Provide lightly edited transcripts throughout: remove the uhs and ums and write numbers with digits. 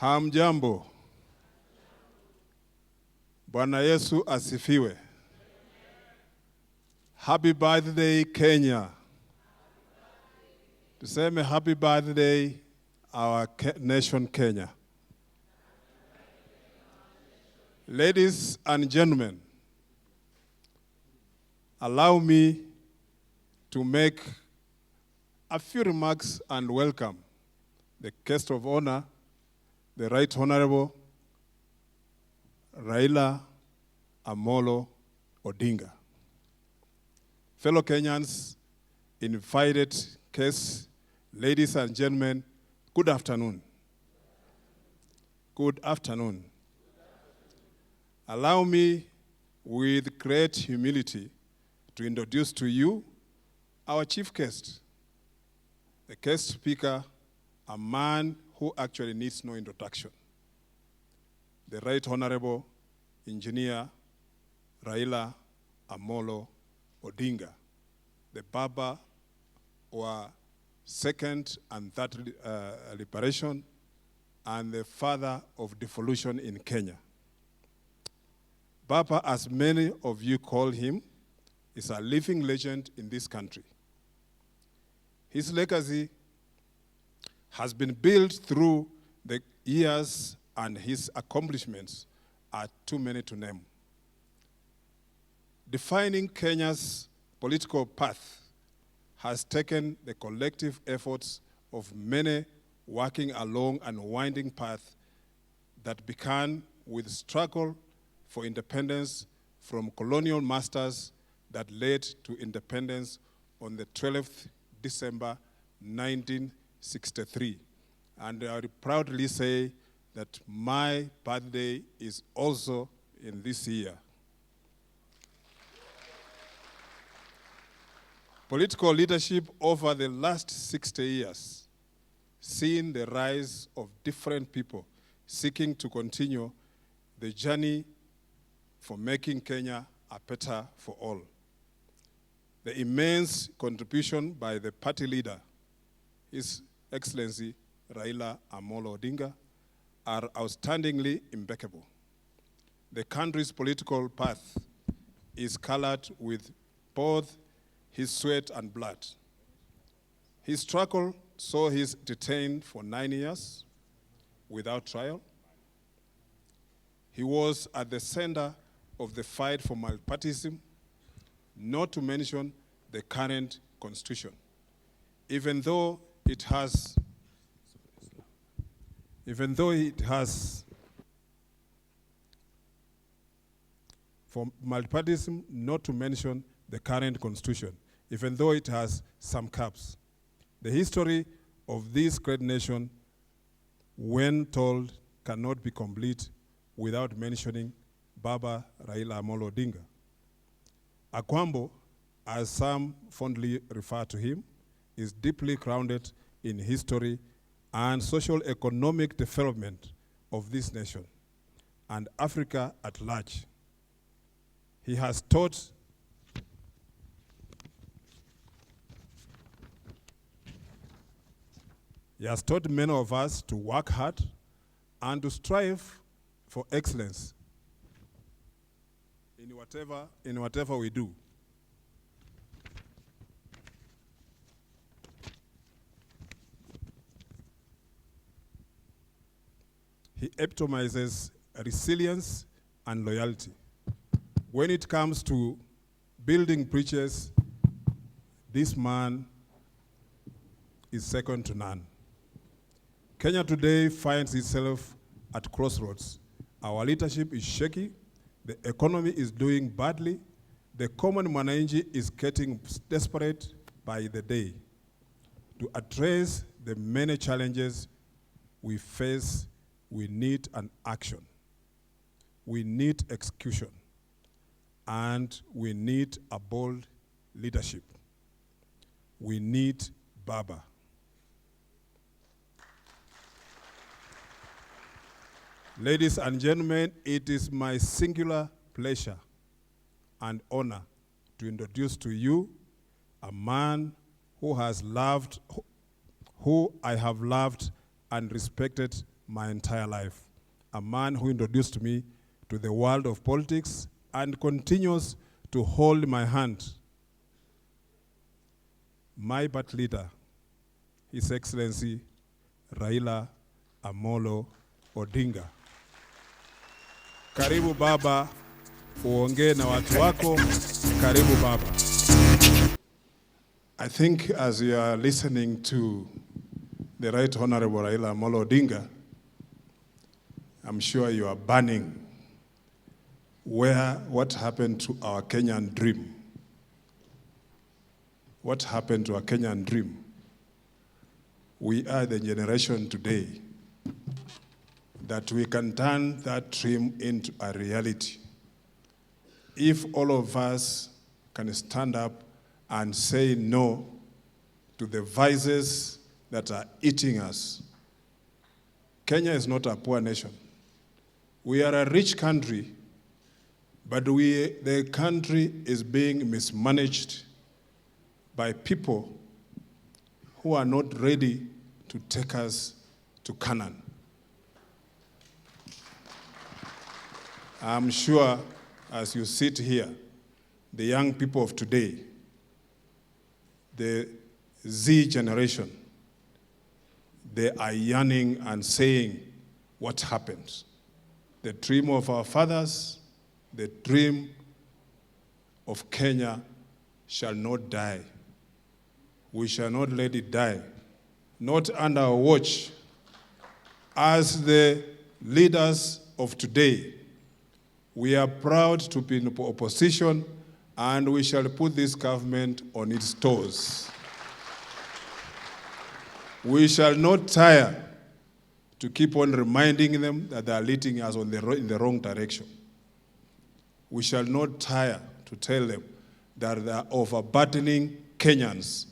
Hamjambo. Bwana Yesu asifiwe. Happy birthday Kenya. Tuseme happy birthday our nation Kenya. Ladies and gentlemen, allow me to make a few remarks and welcome the guest of honor, the Right Honorable Raila Odinga. Fellow Kenyans, invited guests, ladies and gentlemen, good afternoon. Good afternoon. Allow me, with great humility, to introduce to you our chief guest, the guest speaker, a man who actually needs no introduction, the Right Honorable Engineer Raila Odinga, the Baba wa second and third liberation and the father of devolution in Kenya. Baba, as many of you call him, is a living legend in this country. His legacy has been built through the years, and his accomplishments are too many to name. Defining Kenya's political path has taken the collective efforts of many working along a winding path that began with struggle for independence from colonial masters that led to independence on the 12th December 1963. And I would proudly say that my birthday is also in this year. Political leadership over the last 60 years, seen the rise of different people seeking to continue the journey for making Kenya a better for all. The immense contribution by the party leader, His Excellency Raila Odinga, are outstandingly impeccable. The country's political path is colored with both his sweat and blood. His struggle saw him detained for 9 years without trial. He was at the center of the fight for multipartyism, not to mention the current constitution. Even though it has for multipartyism, not to mention the current constitution, even though it has some caps. The history of this great nation, when told, cannot be complete without mentioning Baba Raila Odinga. Akwambo, as some fondly refer to him, is deeply grounded in history and social economic development of this nation and Africa at large. He has taught many of us to work hard and to strive for excellence in whatever we do. He epitomizes resilience and loyalty. When it comes to building bridges, this man is second to none. Kenya today finds itself at crossroads. Our leadership is shaky, the economy is doing badly, the common mwananchi is getting desperate by the day. To address the many challenges we face, we need an action. We need execution. And we need a bold leadership. We need Baba. Ladies and gentlemen, it is my singular pleasure and honor to introduce to you a man who I have loved and respected my entire life. A man who introduced me to the world of politics and continues to hold my hand. My party leader, His Excellency Raila Amolo Odinga. Karibu baba, uongee na watu wako. Karibu baba. I think as you are listening to the Right Honorable Raila Amolo Odinga, I'm sure you are burning what happened to our Kenyan dream. What happened to our Kenyan dream? We are the generation today that we can turn that dream into a reality. If all of us can stand up and say no to the vices that are eating us. Kenya is not a poor nation. We are a rich country, but the country is being mismanaged by people who are not ready to take us to Canaan. I'm sure as you sit here, the young people of today, the Z generation, they are yearning and saying what happened. The dream of our fathers, the dream of Kenya shall not die. We shall not let it die. Not under our watch. As the leaders of today, we are proud to be in opposition, and we shall put this government on its toes. We shall not tire to keep on reminding them that they are leading us in the wrong direction. We shall not tire to tell them that they are overburdening Kenyans.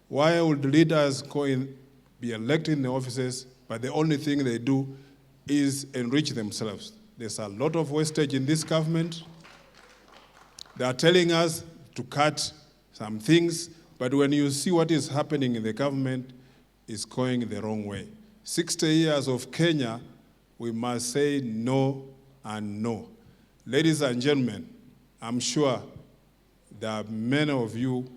Why would leaders be elected in the offices, but the only thing they do is enrich themselves? There's a lot of wastage in this government. They are telling us to cut some things, but when you see what is happening in the government, it's going the wrong way. 60 years of Kenya, we must say no and no. Ladies and gentlemen, I'm sure there are many of you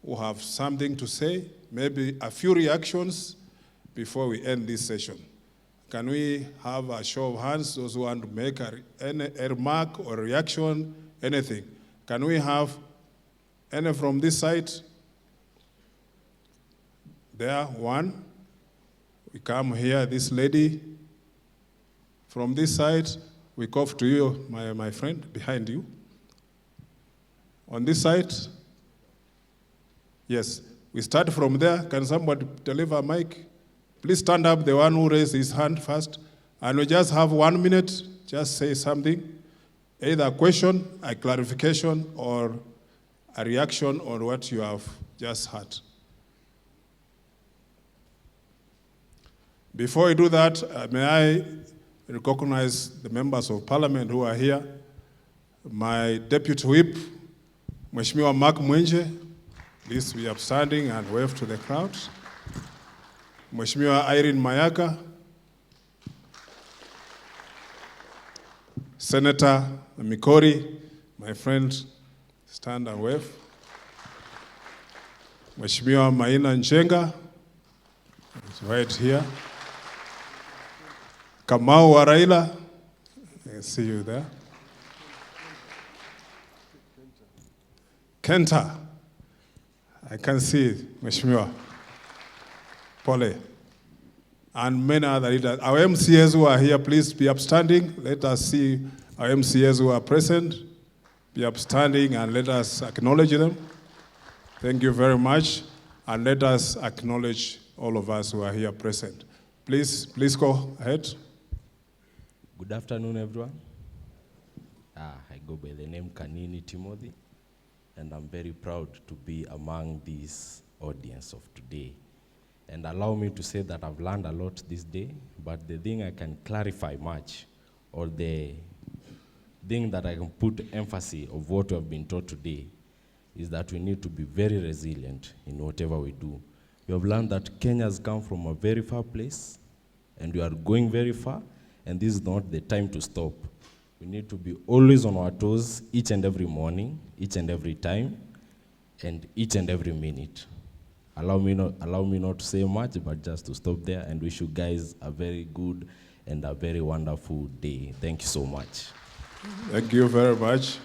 who have something to say, maybe a few reactions before we end this session. Can we have a show of hands, those who want to make a remark or reaction, anything? Can we have any from this side? There, one. We come here, this lady. From this side, we cough to you, my friend, behind you. On this side? Yes. We start from there. Can somebody deliver a mic? Please stand up, the one who raised his hand first. And we just have 1 minute. Just say something. Either a question, a clarification, or a reaction on what you have just heard. Before we do that, may I recognize the members of parliament who are here. My deputy whip, Mheshimiwa Mark Mwenje, please be upstanding and wave to the crowd. Mheshimiwa Irene Mayaka, Senator Mikori, my friend, stand and wave. Mheshimiwa Maina Njenga, is right here. Kamau wa Raila, I see you there. Kenta, I can see Mheshimiwa. Pole. And many other leaders. Our MCAs who are here, please be upstanding. Let us see our MCAs who are present. Be upstanding and let us acknowledge them. Thank you very much. And let us acknowledge all of us who are here present. Please go ahead. Good afternoon, everyone. I go by the name Kanini Timothy, and I'm very proud to be among this audience of today. And allow me to say that I've learned a lot this day, but the thing I can clarify much, or the thing that I can put emphasis of what we have been taught today, is that we need to be very resilient in whatever we do. We have learned that Kenya has come from a very far place, and we are going very far, and this is not the time to stop. We need to be always on our toes each and every morning, each and every time, and each and every minute. Allow me not to say much, but just to stop there and wish you guys a very good and a very wonderful day. Thank you so much. Thank you very much.